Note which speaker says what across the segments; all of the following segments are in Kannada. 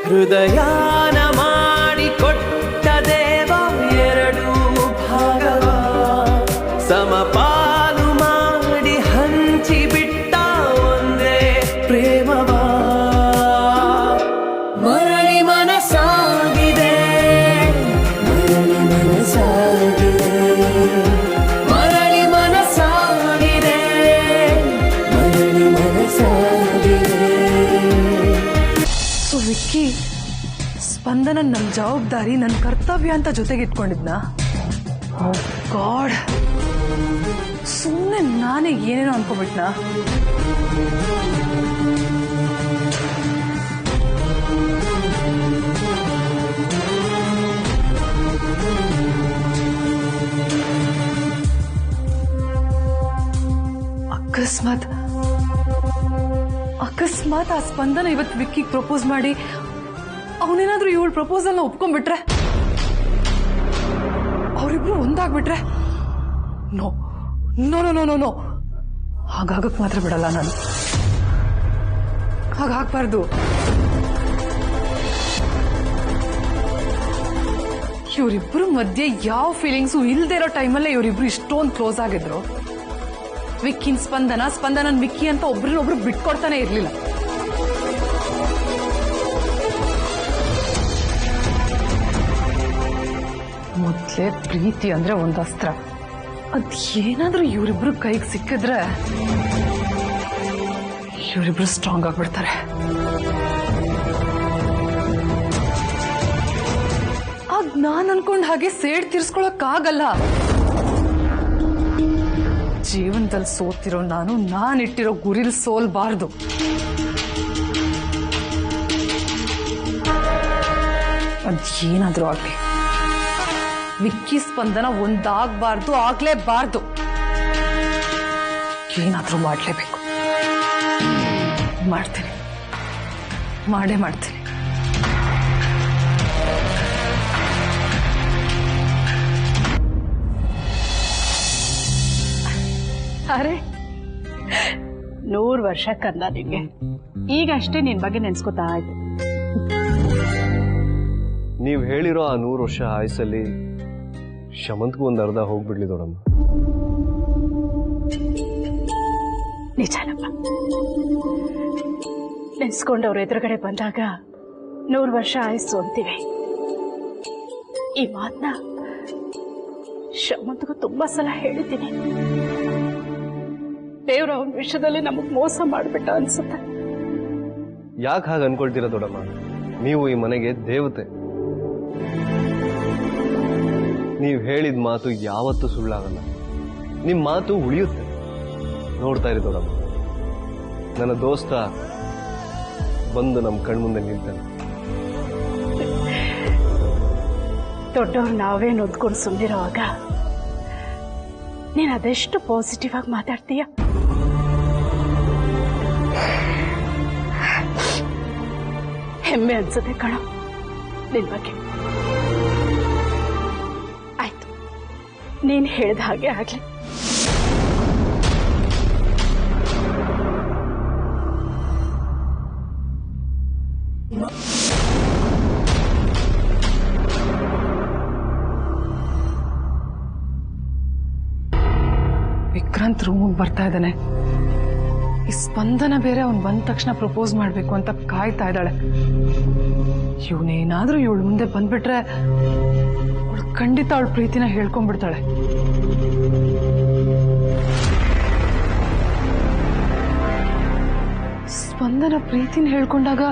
Speaker 1: ಹೃದಯಾನ ಮಾಡಿಕೊಟ್ಟ ದೇವ ಎರಡು ಭಾಗವ ಸಮಪಾಲು ಮಾಡಿ ಹಂಚಿಬಿಟ್ಟ ಒಂದೇ ಪ್ರೇಮವ ಮರಳಿ ಮನಸಾಗಿದೆ ಮರಳಿ ಮನಸಾಗಿದೆ ಮರಳಿ ಮನಸಾಗಿದೆ ಮರಳಿ ಮನಸಾಗಿದೆ.
Speaker 2: ಸೊ ವಿಕ್ಕಿ ಸ್ಪಂದನ ನನ್ನ ಜವಾಬ್ದಾರಿ ನನ್ನ ಕರ್ತವ್ಯ ಅಂತ ಜೊತೆಗೆ ಇಟ್ಕೊಂಡಿದ್ನ. ಓ ಗಾಡ್, ಸುಮ್ಮನೆ ನಾನೇ ಏನೇನೋ ಅನ್ಕೋಬಿಟ್ನ. ಅಕಸ್ಮಾತ್ ಆ ಸ್ಪಂದನ ಇವತ್ತು ವಿಕ್ಕಿಗೆ ಪ್ರಪೋಸ್ ಮಾಡಿ ಅವನೇನಾದ್ರೂ ಇವಳು ಪ್ರಪೋಸಲ್ನ ಒಪ್ಕೊಂಡ್ಬಿಟ್ರೆ, ಅವರಿಬ್ರು ಒಂದಾಗ್ಬಿಟ್ರೆ, no no no no no ಹಾಗಾಗಕ್ ಮಾತ್ರ ಬಿಡಲ್ಲ ನಾನು. ಹಾಗಾಗ್ಬಾರ್ದು. ಇವರಿಬ್ರು ಮಧ್ಯೆ ಯಾವ ಫೀಲಿಂಗ್ಸು ಇಲ್ದೇ ಇರೋ ಟೈಮಲ್ಲೇ ಇವರಿಬ್ರು ಇಷ್ಟೊಂದು ಕ್ಲೋಸ್ ಆಗಿದ್ರು. ವಿಕ್ಕಿನ್ ಸ್ಪಂದನ, ಸ್ಪಂದನನ್ ವಿಕ್ಕಿ ಅಂತ ಒಬ್ರನ್ನೊಬ್ರು ಬಿಟ್ಕೊಡ್ತಾನೆ ಇರ್ಲಿಲ್ಲ. ಮೊದ್ಲೇ ಪ್ರೀತಿ ಅಂದ್ರೆ ಒಂದು ಅಸ್ತ್ರ. ಅದ್ ಏನಾದ್ರೂ ಇವರಿಬ್ರು ಕೈಗೆ ಸಿಕ್ಕಿದ್ರೆ ಇವರಿಬ್ರು ಸ್ಟ್ರಾಂಗ್ ಆಗ್ಬಿಡ್ತಾರೆ. ಆಗ ನಾನ್ ಅನ್ಕೊಂಡ್ ಹಾಗೆ ಸೇಡ್ ತೀರ್ಸ್ಕೊಳಕ್ಕಾಗಲ್ಲ. ಜೀವನದಲ್ಲಿ ಸೋತಿರೋ ನಾನಿಟ್ಟಿರೋ ಗುರಿಲ್ ಸೋಲ್ಬಾರ್ದು. ಅದೇನಾದ್ರೂ ಆಗ್ಲಿ, ವಿಕ್ಕಿ ಸ್ಪಂದನ ಒಂದಾಗಬಾರ್ದು, ಆಗ್ಲೇಬಾರ್ದು. ಏನಾದ್ರೂ ಮಾಡ್ಲೇಬೇಕು. ಮಾಡ್ತೀನಿ, ಮಾಡೇ ಮಾಡ್ತೀನಿ.
Speaker 3: ಅರೆ 100 ವರ್ಷ ಕಂದ ನಿನ್ಗೆ. ಈಗ ಅಷ್ಟೇ ನಿನ್ ಬಗ್ಗೆ ನೆನ್ಸ್ಕೊತಾ ಇದ್ದೆ.
Speaker 4: ನೀವ್ ಹೇಳಿರೋ ಆ 100 ವರ್ಷ ಆಯಸ್ಸಲ್ಲಿ ಶಮಂತ್ಗೂ ಒಂದು ಅರ್ಧ ಹೋಗ್ಬಿಡ್ಲಿ ದೊಡಮ್ಮ.
Speaker 3: ನಿಜಾನಪ್ಪ, ನೆನ್ಸ್ಕೊಂಡವ್ರ ಎದುರುಗಡೆ ಬಂದಾಗ 100 ವರ್ಷ ಆಯಸ್ಸು ಅಂತೀವಿ. ಈ ಮಾತನ್ನ ಶಮಂತ್ಗೂ ತುಂಬಾ ಸಲ ಹೇಳಿದ್ದೀನಿ. ದೇವ್ರ ಅವನ ವಿಷಯದಲ್ಲಿ ನಮಗ್ ಮೋಸ ಮಾಡ್ಬಿಟ್ಟ ಅನ್ಸುತ್ತೆ.
Speaker 4: ಯಾಕೆ ಹಾಗೆ ಅನ್ಕೊಳ್ತೀರಾ ದೊಡಮ್ಮ? ನೀವು ಈ ಮನೆಗೆ ದೇವತೆ. ನೀವು ಹೇಳಿದ ಮಾತು ಯಾವತ್ತೂ ಸುಳ್ಳಾಗಲ್ಲ. ನಿಮ್ ಮಾತು ಉಳಿಯುತ್ತೆ. ನೋಡ್ತಾ ಇರಿ ದೊಡಮ್ಮ, ನನ್ನ ದೋಸ್ತ ಬಂದು ನಮ್ಮ ಕಣ್ಮುಂದೆ ನಿಲ್ತಾನೆ.
Speaker 3: ದೊಡ್ಡವ್ರು ನಾವೇ ನೊದ್ಕೊಂಡು ಸುಮ್ಮನಿರೋವಾಗ ನೀನ್ ಅದೆಷ್ಟು ಪಾಸಿಟಿವ್ ಆಗಿ ಮಾತಾಡ್ತೀಯ. ಹೆಮ್ಮೆ ಅನ್ಸುತ್ತೆ ಕಣ ನಿನ್ ಬಗ್ಗೆ. ಆಯ್ತು, ನೀನ್ ಹೇಳ್ದ ಹಾಗೆ ಆಗ್ಲಿ.
Speaker 2: ವಿಕ್ರಾಂತ್ ರೂಮಿಗೆ ಬರ್ತಾ ಇದ್ದಾನೆ. ಈ ಸ್ಪಂದನ ಬೇರೆ ಅವ್ನು ಬಂದ ತಕ್ಷಣ ಪ್ರಪೋಸ್ ಮಾಡ್ಬೇಕು ಅಂತ ಕಾಯ್ತಾ ಇದ್ದಾಳೆ. ಇವನೇನಾದ್ರೂ ಇವಳು ಮುಂದೆ ಬಂದ್ಬಿಟ್ರೆ ಅವಳು ಖಂಡಿತ ಅವಳ ಪ್ರೀತಿನ ಹೇಳ್ಕೊಂಡ್ಬಿಡ್ತಾಳೆ. ಸ್ಪಂದನ ಪ್ರೀತಿನ ಹೇಳ್ಕೊಂಡಾಗ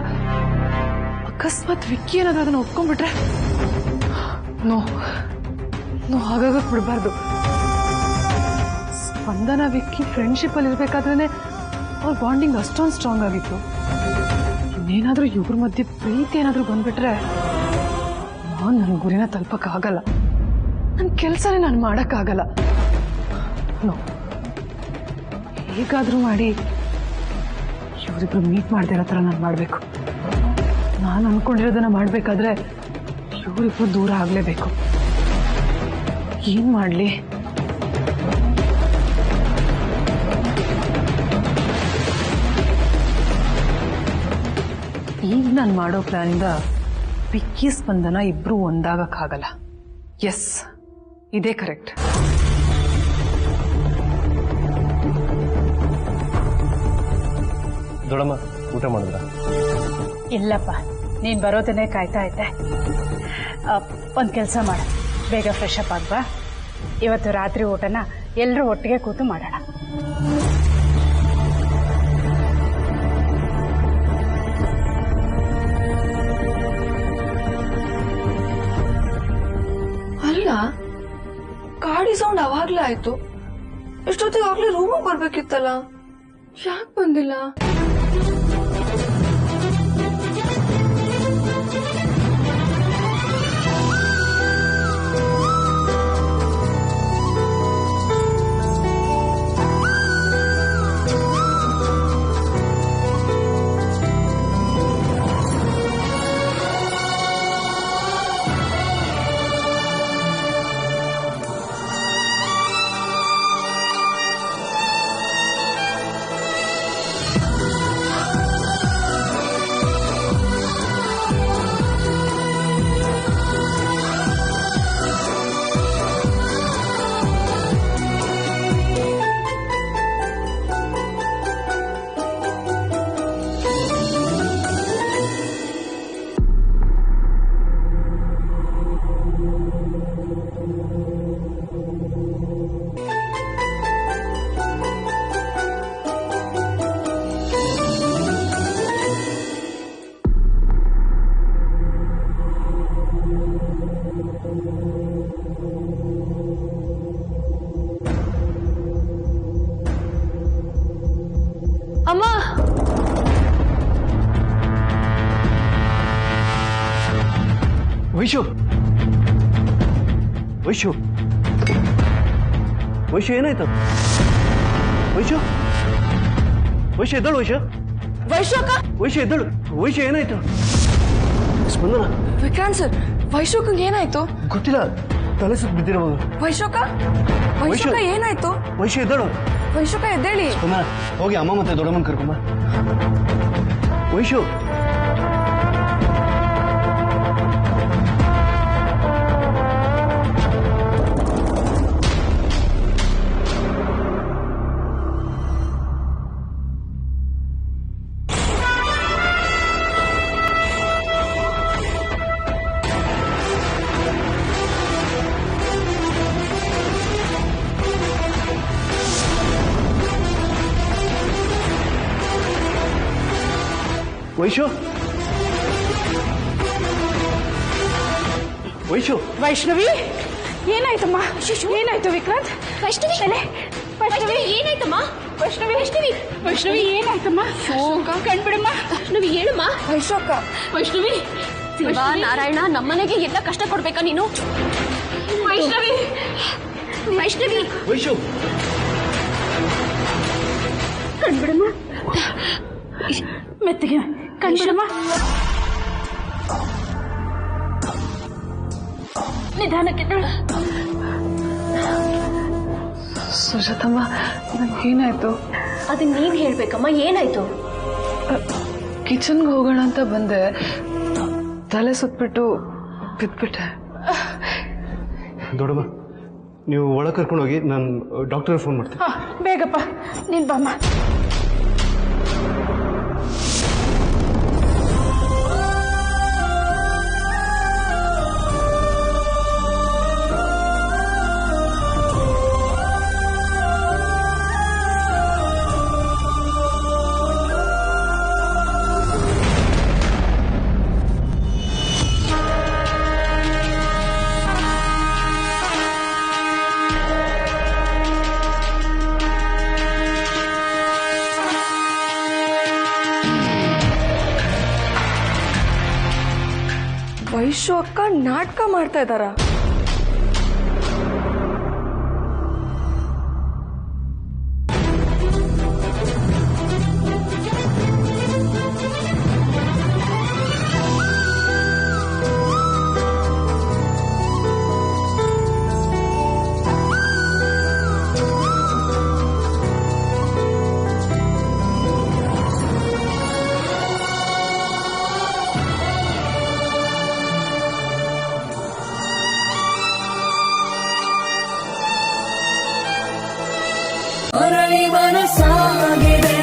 Speaker 2: ಅಕಸ್ಮಾತ್ ವಿಕ್ಕಿ ಏನಾದ್ರೂ ಅದನ್ನ ಒಪ್ಕೊಂಡ್ಬಿಟ್ರೆ, ನೋ ನೋ ಹಾಗಾಗಕ್ ಬಿಡ್ಬಾರ್ದು. ಸ್ಪಂದನ ವಿಕ್ಕಿ ಫ್ರೆಂಡ್ಶಿಪ್ ಅಲ್ಲಿ ಇರ್ಬೇಕಾದ್ರೆ ಅವ್ರ ಬಾಂಡಿಂಗ್ ಅಷ್ಟೊಂದು ಸ್ಟ್ರಾಂಗ್ ಆಗಿತ್ತು. ಇನ್ನೇನಾದ್ರೂ ಇವ್ರ ಮಧ್ಯೆ ಪ್ರೀತಿ ಏನಾದ್ರೂ ಬಂದ್ಬಿಟ್ರೆ ನಾನು ನನ್ನ ಗುರಿನ ತಲುಪಕ್ಕಾಗಲ್ಲ. ನನ್ನ ಕೆಲಸನೇ ನಾನು ಮಾಡಕ್ಕಾಗಲ್ಲ. ನೋ, ಹೇಗಾದ್ರೂ ಮಾಡಿ ಇವರಿಬ್ರು ಮೀಟ್ ಮಾಡ್ದಿರೋ ಥರ ನಾನು ಮಾಡಬೇಕು. ನಾನು ಅನ್ಕೊಂಡಿರೋದನ್ನ ಮಾಡಬೇಕಾದ್ರೆ ಇವರಿಬ್ರು ದೂರ ಆಗಲೇಬೇಕು. ಏನ್ ಮಾಡಲಿ? ಈಗ ನಾನು ಮಾಡೋ ಪ್ಲಾನಿಂದ ವಿಕ್ಕಿ ಸ್ಪಂದನ ಇಬ್ರು ಒಂದಾಗಕ್ಕಾಗಲ್ಲ. ಎಸ್, ಇದೇ ಕರೆಕ್ಟ್.
Speaker 4: ದೊಡ್ಡಮ್ಮ ಊಟ ಮಾಡಿದ್ರ?
Speaker 3: ಇಲ್ಲಪ್ಪ, ನೀನು ಬರೋದನ್ನೇ ಕಾಯ್ತಾ ಇದ್ದೆ. ಒಂದು ಕೆಲಸ ಮಾಡ, ಬೇಗ ಫ್ರೆಶ್ ಅಪ್ ಆಗ್ಬಾ. ಇವತ್ತು ರಾತ್ರಿ ಊಟನ ಎಲ್ಲರೂ ಒಟ್ಟಿಗೆ ಕೂತು ಮಾಡೋಣ.
Speaker 1: ಅಲ್ಲ, ಗಾಡಿ ಸೌಂಡ್ ಅವಾಗ್ಲೇ ಆಯ್ತು. ಇಷ್ಟೊತ್ತಿಗೆ ಆಗ್ಲೇ ರೂಮಿಗೆ ಬರ್ಬೇಕಿತ್ತಲ್ಲ, ಯಾಕೆ ಬಂದಿಲ್ಲ? ಅಮ್ಮ,
Speaker 4: ವೈಶು ವೈಶು ವೈಶು ಏನಾಯ್ತು? ವೈಶು ವೈಶು ಎದ್ದಳು. ವೈಶು
Speaker 1: ವೈಶು ಅಕ್ಕ,
Speaker 4: ವೈಶು ಎದ್ದಳು. ವೈಶು ಏನಾಯ್ತು? ಸ್ಪಂದನ.
Speaker 1: ವಿಕ್ರಾಂತ್ ಸರ್, ವೈಶು ಅಕ್ಕಂಗೆ ಏನಾಯ್ತು?
Speaker 4: ಗೊತ್ತಿಲ್ಲ, ತಲೆ ಸುತ್ತ ಬಿದ್ದಿರಬಹುದು.
Speaker 1: ವೈಶು ಅಕ್ಕ, ವೈಶು ಅಕ್ಕ ಏನಾಯ್ತು?
Speaker 4: ವೈಶು ಎದ್ದಳು.
Speaker 1: ವೈಶು ಅಕ್ಕ ಎದ್ದೇಳಿ.
Speaker 4: ಸ್ಪಂದನ, ಹೋಗಿ ಅಮ್ಮ ಮತ್ತೆ ದೊಡ್ಡಮ್ಮನ ಕರ್ಕೊಂಬ. ವೈಶು ವೈಶು ವೈಶು
Speaker 3: ವೈಷ್ಣವಿ, ಏನಾಯ್ತಮ್ಮ? ಏನಾಯ್ತು ವಿಕ್ರಾಂತ್?
Speaker 5: ವೈಷ್ಣವಿ, ವೈಷ್ಣವಿ ಏನಾಯ್ತಮ್ಮ? ವೈಷ್ಣವಿ ವೈಷ್ಣವಿ ವೈಷ್ಣವಿ ಏನಾಯ್ತಮ್ಮ? ಕಣ್ಬಿಡಮ್ಮ. ವೈಷ್ಣವಿ ಹೇಳಮ್ಮ.
Speaker 1: ವೈಶು ಅಕ್ಕ,
Speaker 5: ವೈಷ್ಣವಿ, ಶಿವ ನಾರಾಯಣ, ನಮ್ಮನೆಗೆ ಎಲ್ಲ ಕಷ್ಟ ಕೊಡ್ಬೇಕಾ ನೀನು? ವೈಷ್ಣವಿ ವೈಷ್ಣವಿ
Speaker 4: ವೈಶು
Speaker 3: ಕಣ್ಬಿಡಮ್ಮ, ಮೆತ್ತಿಗೆ ಕಣ್ಬಿಡಮ್ಮ. ನಿಧಾನಕ್ಕೆ
Speaker 2: ಸುಜಾತಮ್ಮ, ಏನಾಯ್ತು?
Speaker 5: ಅದನ್ನ ನೀವ್ ಹೇಳ್ಬೇಕಮ್ಮ, ಏನಾಯ್ತು?
Speaker 2: ಕಿಚನ್ಗೆ ಹೋಗೋಣ ಅಂತ ಬಂದೆ, ತಲೆ ಸುತ್ತಬಿಟ್ಟು ಬಿದ್ಬಿಟ್ಟೆ.
Speaker 4: ದೊಡ್ಡಮ್ಮ, ನೀವು ಒಳಗೆ ಕರ್ಕೊಂಡು ಹೋಗಿ, ನಾನು ಡಾಕ್ಟರ್ ಫೋನ್ ಮಾಡ್ತೀನಿ.
Speaker 3: ಬೇಗಪ್ಪ, ನೀನ್ ಬಾಮ್ಮ.
Speaker 1: ವೈಶು ಅಕ್ಕ ನಾಟಕ ಮಾಡ್ತಾ ಇದ್ದಾರಾ?
Speaker 6: ಸಾಗಿದೆ